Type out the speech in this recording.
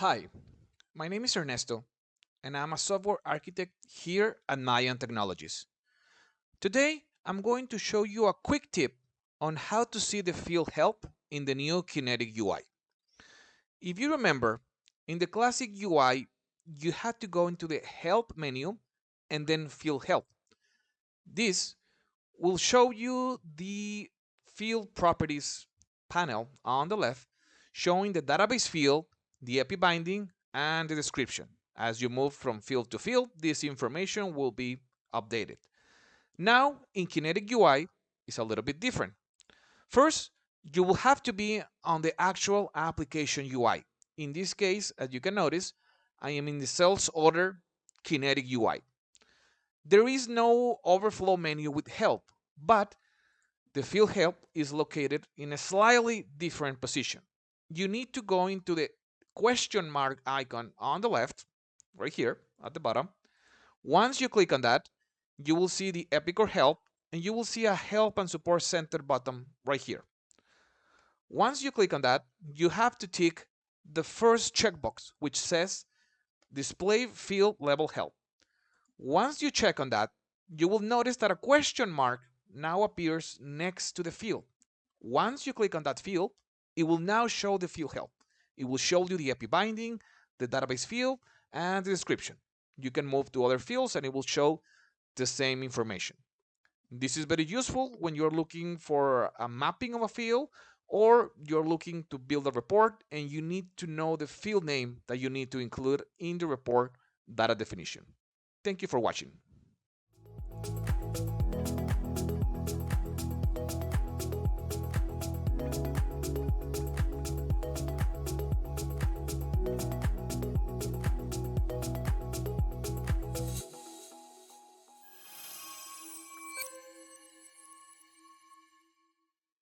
Hi, my name is Ernesto, and I'm a software architect here at Mayan Technologies. Today, I'm going to show you a quick tip on how to see the field help in the new Kinetic UI. If you remember, in the classic UI, you had to go into the Help menu and then Field Help. This will show you the field properties panel on the left, showing the database field, the epi binding, and the description. As you move from field to field, this information will be updated. Now, in Kinetic UI, it's a little bit different. First, you will have to be on the actual application UI. In this case, as you can notice, I am in the sales order Kinetic UI. There is no overflow menu with help, but the field help is located in a slightly different position. You need to go into the question mark icon on the left, right here at the bottom. Once you click on that, you will see the Epicor help and you will see a help and support center button right here. Once you click on that, you have to tick the first checkbox, which says display field level help. Once you check on that, you will notice that a question mark now appears next to the field. Once you click on that field, it will now show the field help. It will show you the epi binding, the database field, and the description. You can move to other fields and it will show the same information. This is very useful when you're looking for a mapping of a field or you're looking to build a report and you need to know the field name that you need to include in the report data definition. Thank you for watching.